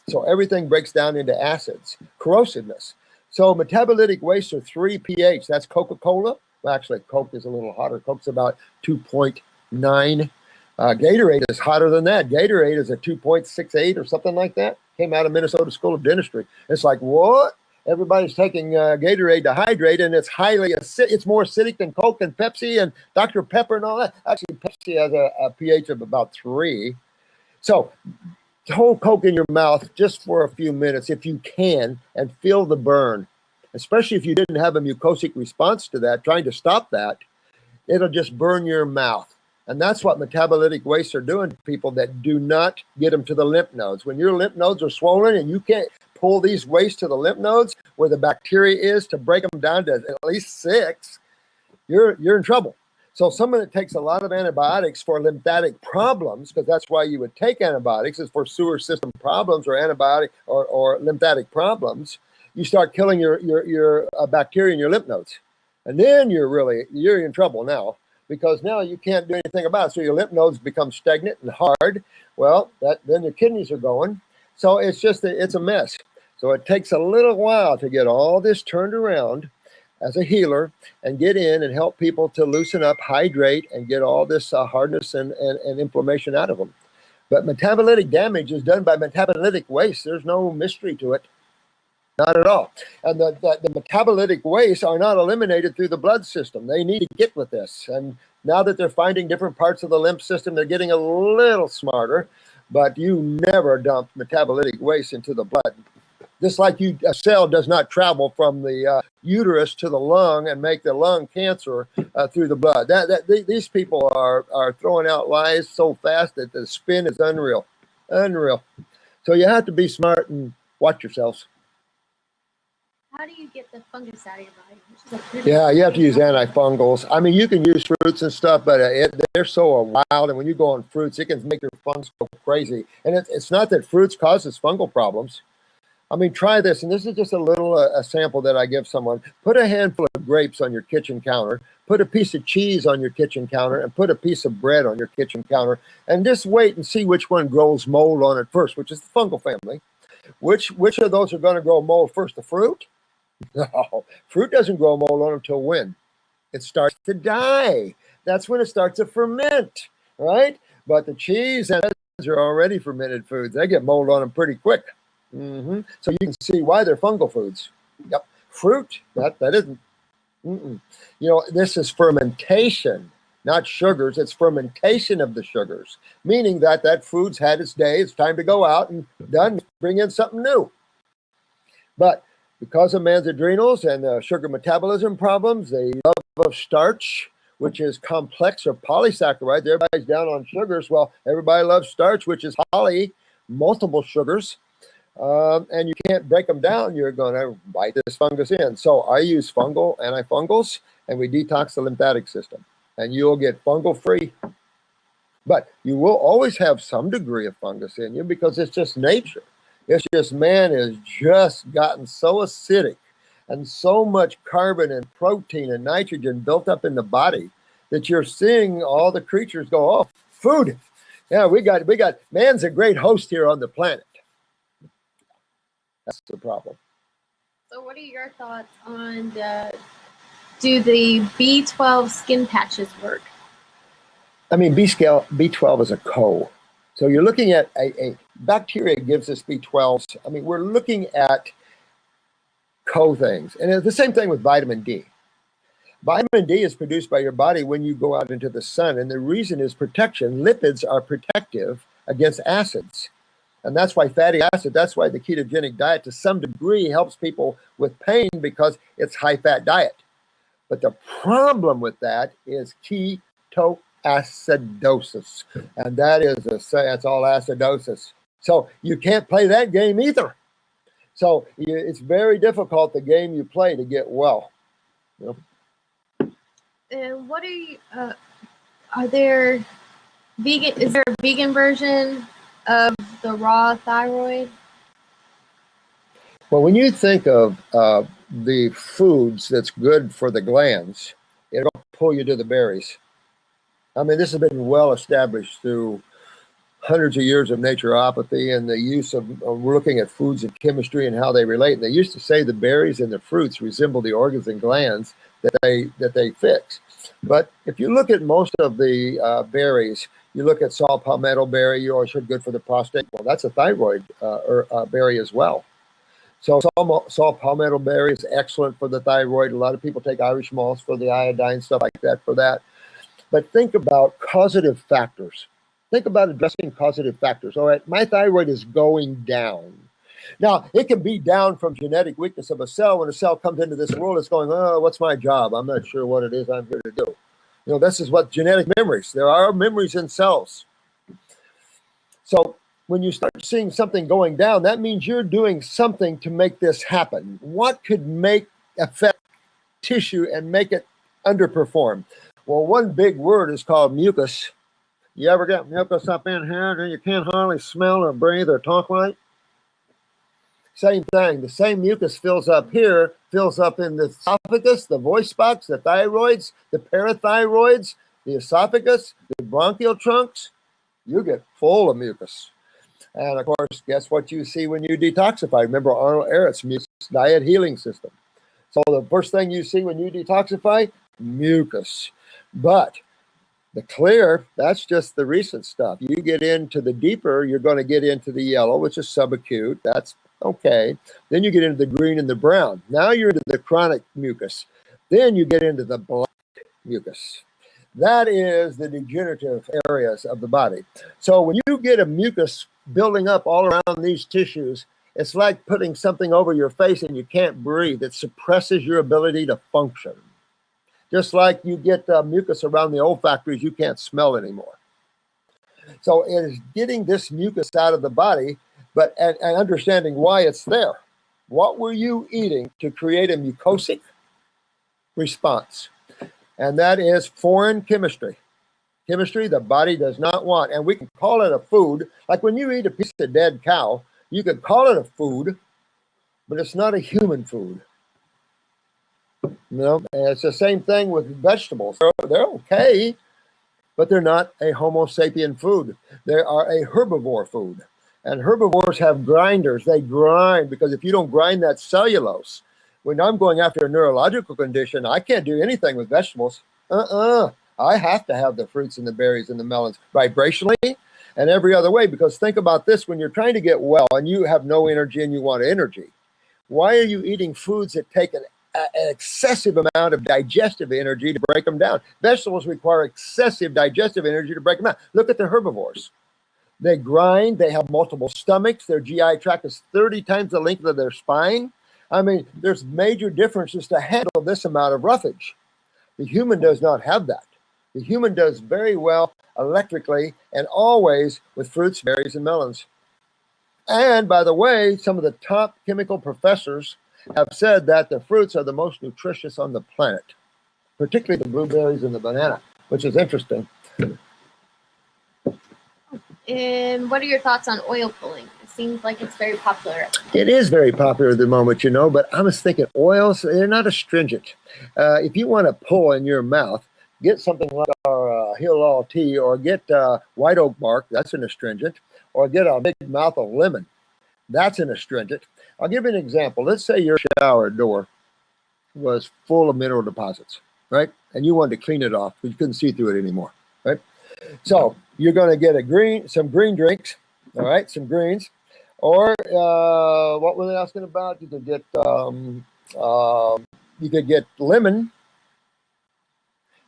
So everything breaks down into acids, corrosiveness. So metabolic waste are 3 pH. That's Coca-Cola. Well, actually, Coke is a little hotter. Coke's about 2.9. Gatorade is hotter than that. Gatorade is a 2.68 or something like that. Came out of Minnesota School of Dentistry. It's like, what? Everybody's taking Gatorade to hydrate, and it's highly acidic. It's more acidic than Coke and Pepsi and Dr. Pepper and all that. Actually, Pepsi has a pH of about 3. So hold Coke in your mouth just for a few minutes if you can, and feel the burn. Especially if you didn't have a mucosic response to that, trying to stop that, it'll just burn your mouth. And that's what metabolic wastes are doing to people that do not get them to the lymph nodes. When your lymph nodes are swollen and you can't pull these wastes to the lymph nodes where the bacteria is to break them down to at least 6, you're in trouble. So someone that takes a lot of antibiotics for lymphatic problems, because that's why you would take antibiotics, is for sewer system problems or antibiotic or lymphatic problems, you start killing your bacteria in your lymph nodes. And then you're in trouble now, because now you can't do anything about it. So your lymph nodes become stagnant and hard. Well, then your kidneys are going. So it's a mess. So it takes a little while to get all this turned around as a healer and get in and help people to loosen up, hydrate, and get all this hardness and inflammation out of them. But metabolic damage is done by metabolic waste. There's no mystery to it. Not at all. And the metabolic wastes are not eliminated through the blood system. They need to get with this. And now that they're finding different parts of the lymph system, they're getting a little smarter. But you never dump metabolic waste into the blood. Just like a cell does not travel from the uterus to the lung and make the lung cancer through the blood. These people are throwing out lies so fast that the spin is unreal. Unreal. So you have to be smart and watch yourselves. how do you get the fungus out of your body? Which is a pretty Yeah, you have to use antifungals. I mean, you can use fruits and stuff, but they're so wild, and when you go on fruits, it can make your fungus go crazy. And it's not that fruits causes fungal problems. I mean, try this, and this is just a little a sample that I give someone. Put a handful of grapes on your kitchen counter, put a piece of cheese on your kitchen counter, and put a piece of bread on your kitchen counter, and just wait and see which one grows mold on it first, which is the fungal family. Which of those are going to grow mold first? The fruit? No, fruit doesn't grow mold on until when? It starts to die. That's when it starts to ferment, right? But the cheese and eggs are already fermented foods. They get mold on them pretty quick. So you can see why they're fungal foods. Yep. Fruit, that isn't. You know, this is fermentation, not sugars. It's fermentation of the sugars, meaning that that food's had its day. It's time to go out and done, bring in something new. But because of man's adrenals and sugar metabolism problems, the love of starch, which is complex or polysaccharides, everybody's down on sugars. Well, everybody loves starch, which is multiple sugars. And you can't break them down. You're going to bite this fungus in. So I use fungal antifungals, and we detox the lymphatic system, and you'll get fungal free. But you will always have some degree of fungus in you because it's just nature. It's just man has just gotten so acidic and so much carbon and protein and nitrogen built up in the body that you're seeing all the creatures go, oh, food. Yeah, we got man's a great host here on the planet. That's the problem. So what are your thoughts on do the B12 skin patches work? I mean, B12 is a co. So you're looking at a bacteria gives us B12s. I mean, we're looking at co things. And it's the same thing with vitamin D. Vitamin D is produced by your body when you go out into the sun. And the reason is protection. Lipids are protective against acids. And that's why fatty acid, that's why the ketogenic diet to some degree helps people with pain because it's high-fat diet. But the problem with that is ketoacidosis. And that is, that's all acidosis. So you can't play that game either. So it's very difficult, the game you play, to get well. You know? And what are you, are there vegan, is there a vegan version of the raw thyroid? Well, when you think of the foods that's good for the glands, it'll pull you to the berries. I mean, this has been well established through hundreds of years of naturopathy and the use of looking at foods and chemistry and how they relate. And they used to say the berries and the fruits resemble the organs and glands that they fix. But if you look at most of the berries, you look at saw palmetto berry, you always heard good for the prostate. Well, that's a thyroid berry as well. So saw palmetto berry is excellent for the thyroid. A lot of people take Irish moss for the iodine, stuff like that for that. But think about causative factors. Think about addressing causative factors. All right, my thyroid is going down. Now, it can be down from genetic weakness of a cell. When a cell comes into this world, it's going, oh, what's my job? I'm not sure what it is I'm here to do. You know, this is what genetic memories. There are memories in cells. So when you start seeing something going down, that means you're doing something to make this happen. What could affect tissue and make it underperform? Well, one big word is called mucus. You ever get mucus up in here and you can't hardly smell or breathe or talk right? Same thing. The same mucus fills up here, fills up in the esophagus, the voice box, the thyroids, the parathyroids, the esophagus, the bronchial trunks. You get full of mucus. And of course, guess what you see when you detoxify? Remember Arnold Ehret's mucus diet healing system. So the first thing you see when you detoxify, mucus. But the clear, that's just the recent stuff. You get into the deeper, you're going to get into the yellow, which is subacute. That's okay. Then you get into the green and the brown. Now you're into the chronic mucus. Then you get into the black mucus. That is the degenerative areas of the body. So when you get a mucus building up all around these tissues, it's like putting something over your face and you can't breathe. It suppresses your ability to function. Just like you get mucus around the olfactories, you can't smell anymore. So it is getting this mucus out of the body, but and understanding why it's there. What were you eating to create a mucosic response? And that is foreign chemistry. Chemistry the body does not want. And we can call it a food. Like when you eat a piece of dead cow, you could call it a food, but it's not a human food. You know, and it's the same thing with vegetables. They're okay, but they're not a Homo sapien food. They are a herbivore food. And herbivores have grinders. They grind, because if you don't grind that cellulose, when I'm going after a neurological condition, I can't do anything with vegetables. I have to have the fruits and the berries and the melons vibrationally and every other way. Because think about this, when you're trying to get well and you have no energy and you want energy, why are you eating foods that take an excessive amount of digestive energy to break them down? Vegetables require excessive digestive energy to break them down. Look at the herbivores. They grind, they have multiple stomachs, their GI tract is 30 times the length of their spine. I mean, there's major differences to handle this amount of roughage. The human does not have that. The human does very well electrically and always with fruits, berries, and melons. And by the way, some of the top chemical professors have said that the fruits are the most nutritious on the planet, particularly the blueberries and the banana, which is interesting. And what are your thoughts on oil pulling? It seems like it's very popular. It is very popular at the moment, you know, but I was thinking oils, they're not astringent. If you want to pull in your mouth, get something like our Hilal tea, or get white oak bark, that's an astringent, or get a big mouth of lemon, that's an astringent. I'll give you an example. Let's say your shower door was full of mineral deposits, right? And you wanted to clean it off, but you couldn't see through it anymore, right? So you're going to get some green drinks, all right, some greens, or what were they asking about? You could get lemon.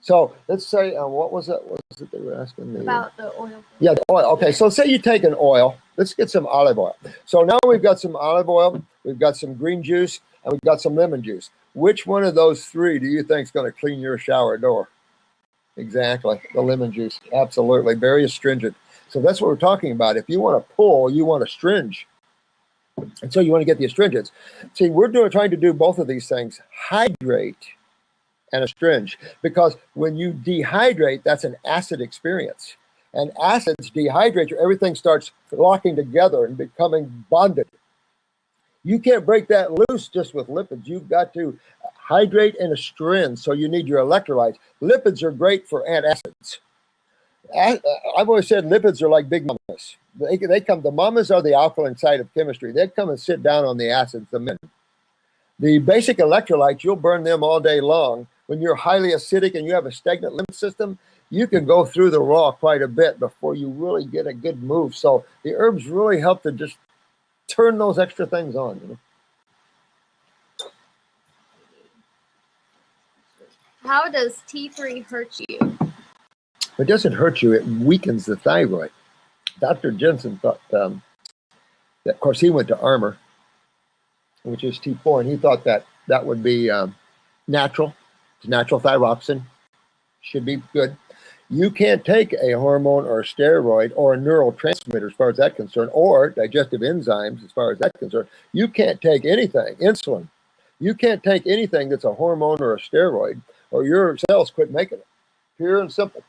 So let's say, what was it? What was it they were asking me? About the oil. Yeah, the oil. Okay, so say you take an oil. Let's get some olive oil. So now we've got some olive oil, we've got some green juice, and we've got some lemon juice. Which one of those three do you think is going to clean your shower door? Exactly, the lemon juice. Absolutely, very astringent. So that's what we're talking about. If you want to pull, you want to astringe. And so you want to get the astringents. See, we're trying to do both of these things. Hydrate and astringe. Because when you dehydrate, that's an acid experience. And acids dehydrate you. Everything starts locking together and becoming bonded. You can't break that loose just with lipids. You've got to hydrate and astringe, so you need your electrolytes. Lipids are great for antacids. I've always said lipids are like big mamas. The mamas are the alkaline side of chemistry. They come and sit down on the acids, the men. The basic electrolytes, you'll burn them all day long. When you're highly acidic and you have a stagnant lymph system, you can go through the raw quite a bit before you really get a good move. So the herbs really help to just turn those extra things on. You know? How does T3 hurt you? It doesn't hurt you. It weakens the thyroid. Dr. Jensen thought that, of course, he went to Armour, which is T4, and he thought that that would be natural. It's natural thyroxine. Should be good. You can't take a hormone or a steroid or a neurotransmitter as far as that's concerned, or digestive enzymes as far as that's concerned. You can't take anything, insulin. You can't take anything that's a hormone or a steroid, or your cells quit making it. Pure and simple.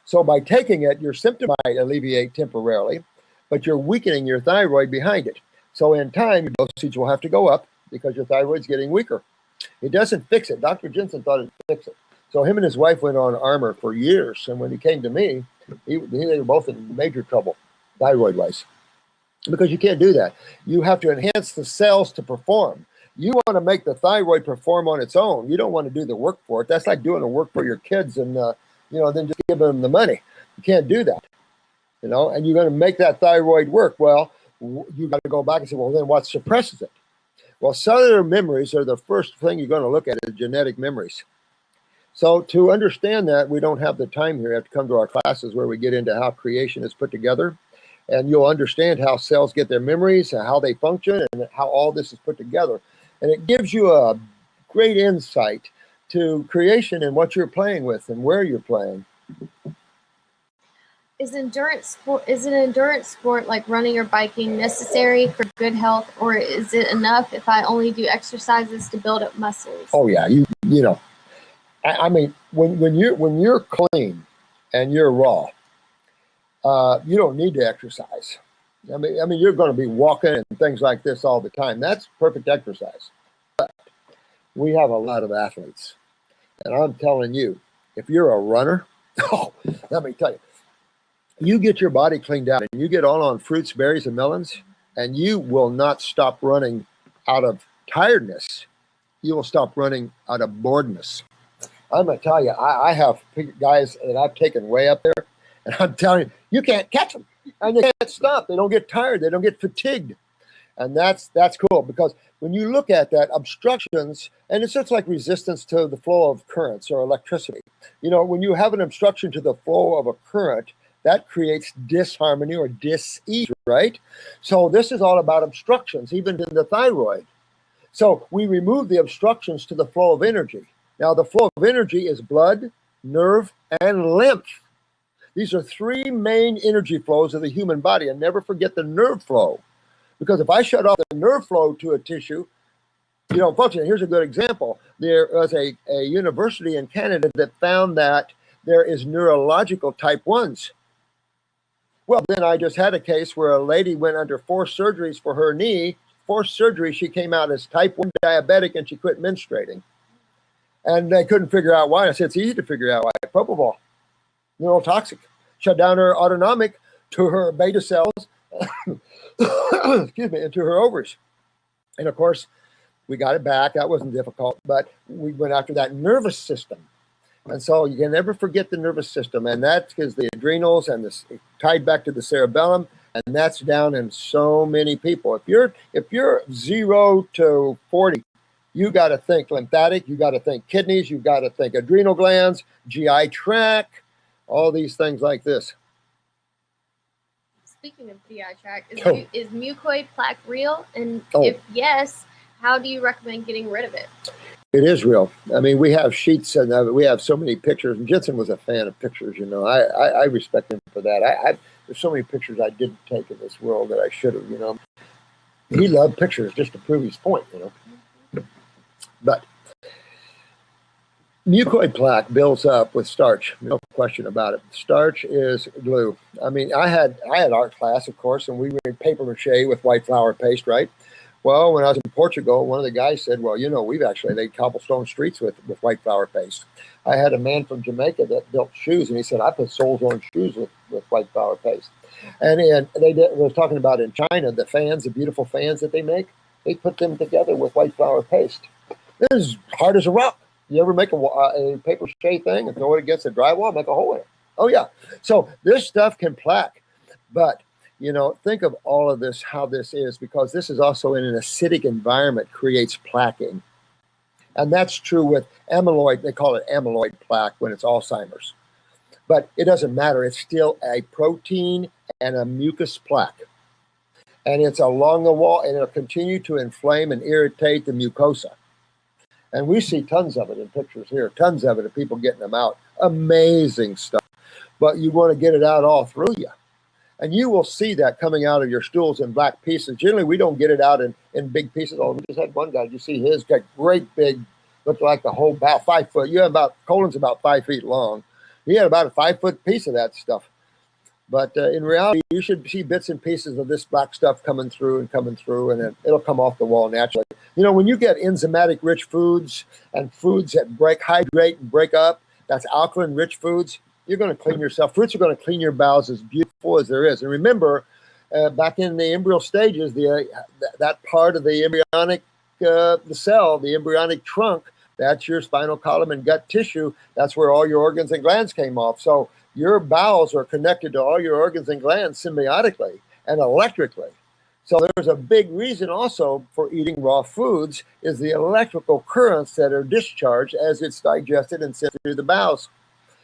So by taking it, your symptom might alleviate temporarily, but you're weakening your thyroid behind it. So in time, your dosage will have to go up because your thyroid's getting weaker. It doesn't fix it. Dr. Jensen thought it'd fix it. So him and his wife went on Armour for years. And when he came to me, they were both in major trouble, thyroid-wise, because you can't do that. You have to enhance the cells to perform. You want to make the thyroid perform on its own. You don't want to do the work for it. That's like doing the work for your kids and, then just giving them the money. You can't do that, and you're going to make that thyroid work. Well, you got to go back and say, well, then what suppresses it? Well, cellular memories are the first thing you're going to look at is genetic memories. So to understand that, we don't have the time here. You have to come to our classes where we get into how creation is put together, and you'll understand how cells get their memories and how they function and how all this is put together. And it gives you a great insight to creation and what you're playing with and where you're playing. Is an endurance sport like running or biking necessary for good health, or is it enough if I only do exercises to build up muscles? Oh yeah, you know, I mean, when you're clean and you're raw, you don't need to exercise. I mean, you're going to be walking and things like this all the time. That's perfect exercise. But we have a lot of athletes, and I'm telling you, if you're a runner, oh, let me tell you, you get your body cleaned out and you get all on fruits, berries, and melons, and you will not stop running out of tiredness. You will stop running out of boredness. I'm going to tell you, I have guys that I've taken way up there, and I'm telling you, you can't catch them. And they can't stop. They don't get tired. They don't get fatigued. And that's cool, because when you look at that, obstructions, and it's just like resistance to the flow of currents or electricity. You know, when you have an obstruction to the flow of a current, that creates disharmony or dis-ease, right? So this is all about obstructions, even in the thyroid. So we remove the obstructions to the flow of energy. Now, the flow of energy is blood, nerve, and lymph. These are three main energy flows of the human body. And never forget the nerve flow. Because if I shut off the nerve flow to a tissue, you don't function. Here's a good example. There was a university in Canada that found that there is neurological type 1s. Well, then I just had a case where a lady went under 4 surgeries for her knee. 4 surgeries, she came out as type 1 diabetic, and she quit menstruating. And they couldn't figure out why. I said, it's easy to figure out why. Propofol, neurotoxic. Shut down her autonomic to her beta cells, excuse me, and to her ovaries. And of course, we got it back. That wasn't difficult, but we went after that nervous system. And so you can never forget the nervous system, and that's because the adrenals and this tied back to the cerebellum, and that's down in so many people. If you're 0 to 40, you got to think lymphatic, you got to think kidneys, you got to think adrenal glands, GI tract, all these things like this. Speaking of GI tract, is mucoid plaque real? And if yes, how do you recommend getting rid of it? It is real. I mean, we have sheets and we have so many pictures. And Jensen was a fan of pictures, you know. I respect him for that. There's so many pictures I didn't take in this world that I should have, you know. He loved pictures just to prove his point, you know. But mucoid plaque builds up with starch, no question about it. Starch is glue. I mean, I had art class, of course, and we made paper mache with white flour paste, right? Well, when I was in Portugal, one of the guys said, well, you know, we've actually laid cobblestone streets with white flour paste. I had a man from Jamaica that built shoes, and he said, I put soles on shoes with white flour paste. And was talking about in China, the fans, the beautiful fans that they make, they put them together with white flour paste. It is hard as a rock. You ever make a paper mache thing and throw it against a drywall, make a hole in it? Oh, yeah. So this stuff can plaque. But, you know, think of all of this, how this is, because this is also in an acidic environment creates plaquing. And that's true with amyloid. They call it amyloid plaque when it's Alzheimer's. But it doesn't matter. It's still a protein and a mucus plaque. And it's along the wall, and it'll continue to inflame and irritate the mucosa. And we see tons of it in pictures here, tons of it of people getting them out. Amazing stuff. But you want to get it out all through you. And you will see that coming out of your stools in black pieces. Generally, we don't get it out in big pieces. Oh, we just had one guy. Did you see his? Got great big, looked like the whole, about 5 foot. You have about, colon's about 5 feet long. He had about a 5 foot piece of that stuff. But in reality, you should see bits and pieces of this black stuff coming through, and it'll come off the wall naturally. You know, when you get enzymatic-rich foods and foods that hydrate and break up, that's alkaline-rich foods, you're going to clean yourself. Fruits are going to clean your bowels as beautiful as there is. And remember, back in the embryo stages, that part of the embryonic, the cell, the embryonic trunk, that's your spinal column and gut tissue. That's where all your organs and glands came off. So your bowels are connected to all your organs and glands symbiotically and electrically. So there's a big reason also for eating raw foods is the electrical currents that are discharged as it's digested and sent through the bowels.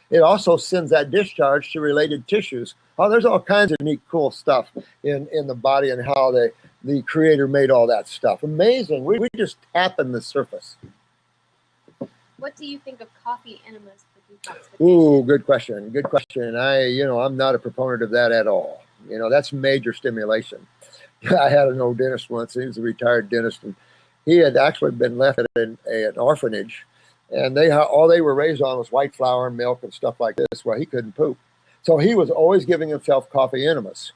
It also sends that discharge to related tissues. Oh, there's all kinds of neat, cool stuff in the body and how the creator made all that stuff. Amazing. We just tapping the surface. What do you think of coffee enemas for detoxification? Ooh, good question. Good question. I'm not a proponent of that at all. That's major stimulation. I had an old dentist once. He was a retired dentist, and he had actually been left at an orphanage, and all they were raised on was white flour and milk and stuff like this. Well, he couldn't poop, so he was always giving himself coffee enemas.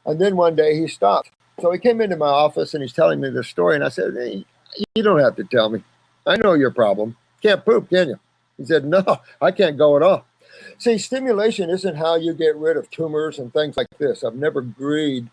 And then one day he stopped. So he came into my office and he's telling me this story, and I said, "Hey, you don't have to tell me. I know your problem. Can't poop, can you?" He said, "No, I can't go at all." See, stimulation isn't how you get rid of tumors and things like this. I've never agreed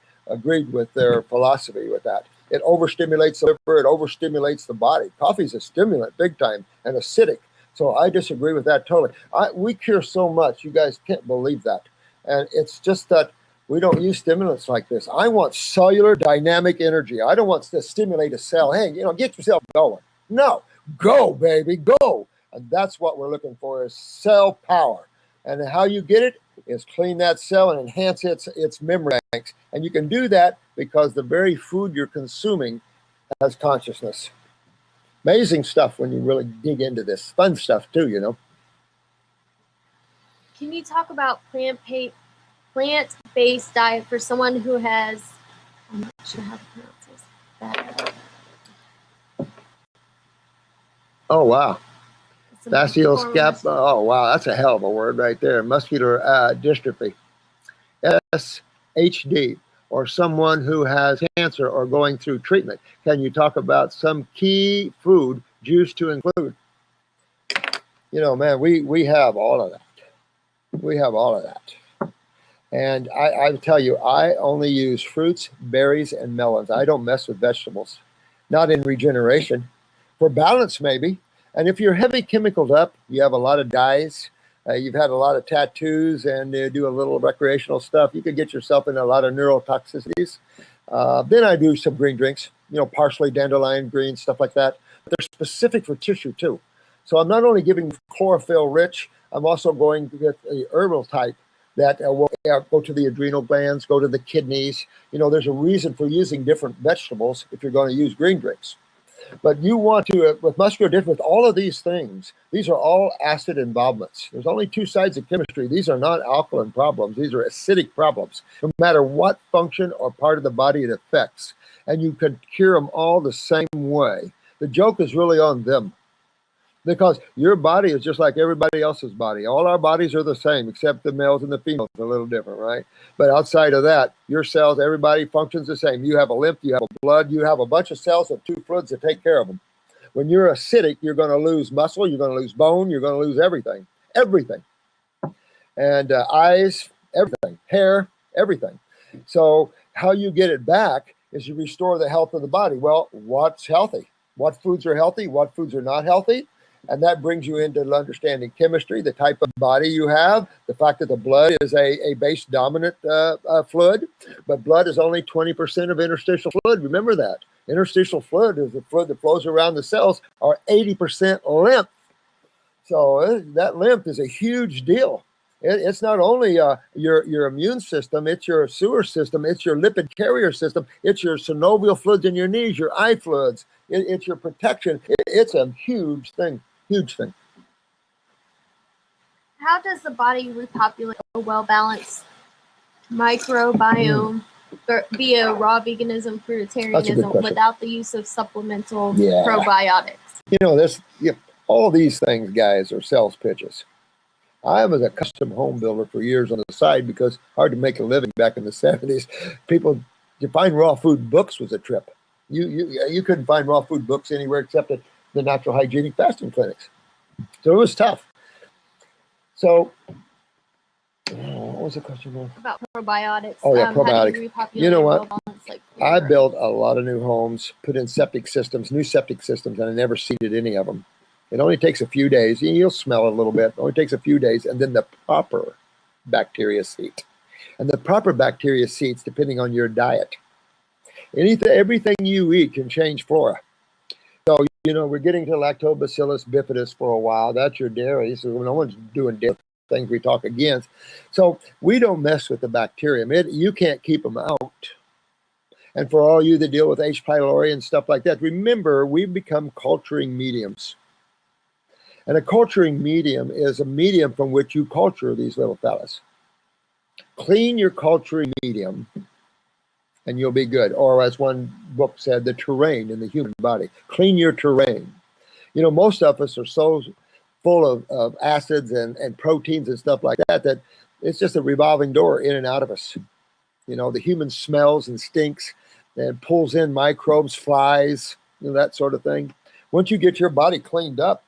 with their philosophy with that. It overstimulates the liver, it overstimulates the body. Coffee is a stimulant big time and acidic. So I disagree with that totally. We cure so much, you guys can't believe that. And it's just that we don't use stimulants like this. I want cellular dynamic energy. I don't want to stimulate a cell. Hey, get yourself going. No, go, baby, go. And that's what we're looking for, is cell power. And how you get it is clean that cell and enhance its memory banks. And you can do that because the very food you're consuming has consciousness. Amazing stuff when you really dig into this. Fun stuff too, Can you talk about plant-based diet for someone who has, I'm not sure how to pronounce this. Oh, wow. Fascioscap. Oh, wow. That's a hell of a word right there. Muscular dystrophy. SHD. Or someone who has cancer or going through treatment. Can you talk about some key food juice to include? Man, we have all of that. We have all of that. And I tell you, I only use fruits, berries, and melons. I don't mess with vegetables. Not in regeneration. For balance, maybe. And if you're heavy chemicaled up, you have a lot of dyes, you've had a lot of tattoos, and do a little recreational stuff, you could get yourself in a lot of neurotoxicities. Then I do some green drinks, parsley, dandelion, green, stuff like that. But they're specific for tissue too. So I'm not only giving chlorophyll rich, I'm also going to get the herbal type that will go to the adrenal glands, go to the kidneys. There's a reason for using different vegetables if you're going to use green drinks. But you want to, with muscular dystrophy, with all of these things, these are all acid involvements. There's only two sides of chemistry. These are not alkaline problems. These are acidic problems, no matter what function or part of the body it affects. And you could cure them all the same way. The joke is really on them. Because your body is just like everybody else's body. All our bodies are the same, except the males and the females are a little different, right? But outside of that, your cells, everybody functions the same. You have a lymph, you have a blood, you have a bunch of cells of two fluids that take care of them. When you're acidic, you're going to lose muscle, you're going to lose bone, you're going to lose everything. Everything. And eyes, everything. Hair, everything. So how you get it back is you restore the health of the body. Well, what's healthy? What foods are healthy? What foods are not healthy? And that brings you into understanding chemistry, the type of body you have, the fact that the blood is a base dominant fluid, but blood is only 20% of interstitial fluid. Remember that. Interstitial fluid is the fluid that flows around the cells, are 80% lymph. So that lymph is a huge deal. It's not only your immune system, it's your sewer system, it's your lipid carrier system, it's your synovial fluids in your knees, your eye fluids, it's your protection. It's a huge thing. Huge thing. How does the body repopulate a well-balanced microbiome via raw veganism, fruitarianism, without the use of supplemental probiotics? All these things, guys, are sales pitches. I was a custom home builder for years on the side because hard to make a living back in the 70s. People, to find raw food books was a trip. You couldn't find raw food books anywhere except at the natural hygienic fasting clinics. So it was tough. So, what was the question now? About probiotics. Oh, yeah, probiotics. You know what? I fruit built a lot of new homes, put in septic systems, new septic systems, and I never seeded any of them. It only takes a few days. You'll smell it a little bit. It only takes a few days, and then the proper bacteria seed. And the proper bacteria seeds, depending on your diet. Everything you eat can change flora. So, we're getting to Lactobacillus bifidus for a while. That's your dairy. So no one's doing dairy things we talk against. So we don't mess with the bacteria. You can't keep them out. And for all you that deal with H. pylori and stuff like that, remember, we've become culturing mediums. And a culturing medium is a medium from which you culture these little fellas. Clean your culturing medium and you'll be good. Or as one book said, the terrain in the human body. Clean your terrain. You know, most of us are so full of acids and proteins and stuff like that, that it's just a revolving door in and out of us. You know, the human smells and stinks and pulls in microbes, flies, you know, that sort of thing. Once you get your body cleaned up,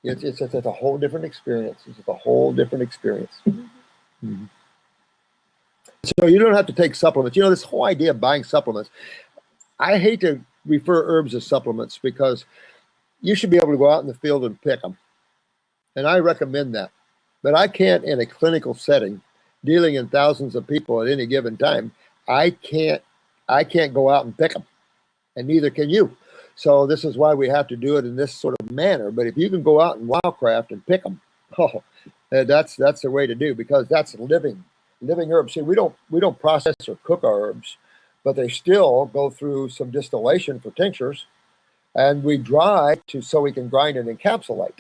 it's a whole different experience. It's a whole different experience. Mm-hmm. So you don't have to take supplements. You know, this whole idea of buying supplements, I hate to refer herbs as supplements because you should be able to go out in the field and pick them. And I recommend that. But I can't, in a clinical setting, dealing in thousands of people at any given time, I can't go out and pick them. And neither can you. So this is why we have to do it in this sort of manner. But if you can go out and wildcraft and pick them, that's the way to do, because that's living herbs. See, we don't process or cook our herbs, but they still go through some distillation for tinctures, and we dry so we can grind and encapsulate.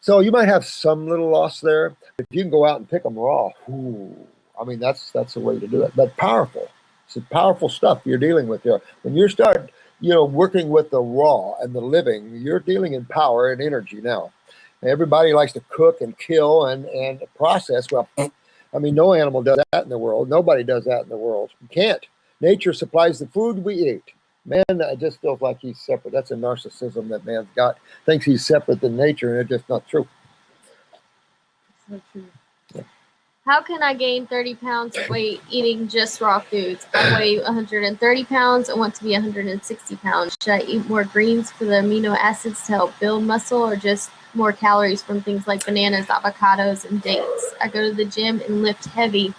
So you might have some little loss there. If you can go out and pick them raw, I mean, that's the way to do it. But powerful. It's powerful stuff you're dealing with here. When you start, working with the raw and the living, you're dealing in power and energy now. Everybody likes to cook and kill and process. Well, I mean, no animal does that in the world. Nobody does that in the world. You can't. Nature supplies the food we eat. Man, it just feels like he's separate. That's a narcissism that man's got. Thinks he's separate than nature, and it's just not true. So true. Yeah. How can I gain 30 pounds of weight eating just raw foods? I weigh 130 pounds. I want to be 160 pounds. Should I eat more greens for the amino acids to help build muscle, or just more calories from things like bananas, avocados, and dates? I go to the gym and lift heavy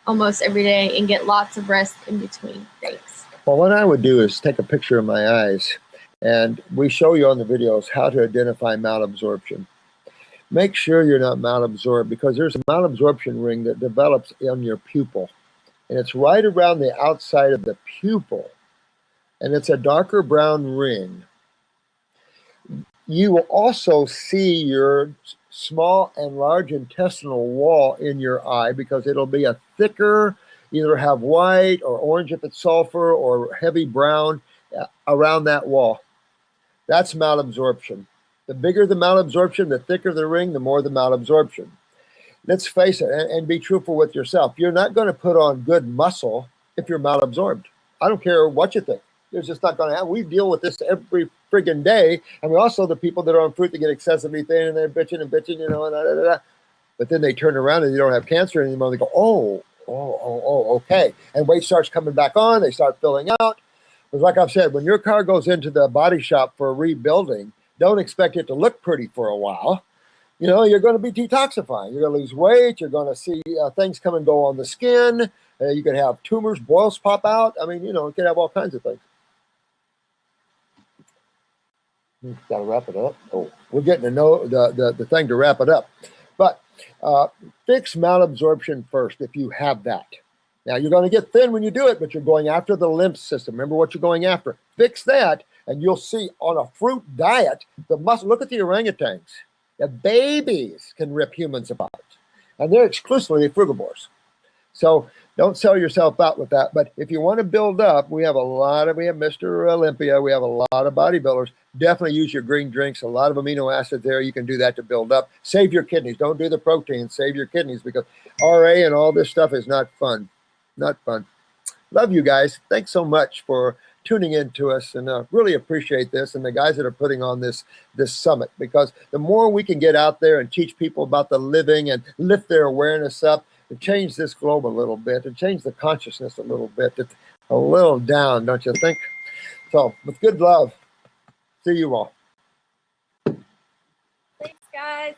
almost every day and get lots of rest in between. Thanks. Well, what I would do is take a picture of my eyes, and we show you on the videos how to identify malabsorption. Make sure you're not malabsorbed, because there's a malabsorption ring that develops in your pupil, and it's right around the outside of the pupil, and it's a darker brown ring. You will also see your small and large intestinal wall in your eye, because it'll be a thicker, either have white or orange if it's sulfur, or heavy brown around that wall. That's malabsorption. The bigger the malabsorption, the thicker the ring, the more the malabsorption. Let's face it, and be truthful with yourself. You're not going to put on good muscle if you're malabsorbed. I don't care what you think. It's just not going to happen. We deal with this every friggin' day. And we also, the people that are on fruit that get excessively thin and they're bitching, but then they turn around and they don't have cancer anymore. They go, oh, okay. And weight starts coming back on. They start filling out. Because like I've said, when your car goes into the body shop for rebuilding, don't expect it to look pretty for a while. You're going to be detoxifying. You're going to lose weight. You're going to see things come and go on the skin. You could have tumors, boils pop out. I mean, you could have all kinds of things. Got to wrap it up. Oh, we're getting to know the thing to wrap it up. But fix malabsorption first if you have that. Now, you're going to get thin when you do it, but you're going after the lymph system. Remember what you're going after. Fix that, and you'll see on a fruit diet, the muscle. Look at the orangutans. The babies can rip humans apart, and they're exclusively frugivores. So don't sell yourself out with that. But if you want to build up, we have Mr. Olympia. We have a lot of bodybuilders. Definitely use your green drinks. A lot of amino acids there. You can do that to build up. Save your kidneys. Don't do the protein. Save your kidneys, because RA and all this stuff is not fun. Not fun. Love you guys. Thanks so much for tuning in to us, and really appreciate this, and the guys that are putting on this summit, because the more we can get out there and teach people about the living and lift their awareness up and change this globe a little bit and change the consciousness a little bit. It's a little down, don't you think? So with good love, see you all. Thanks, guys.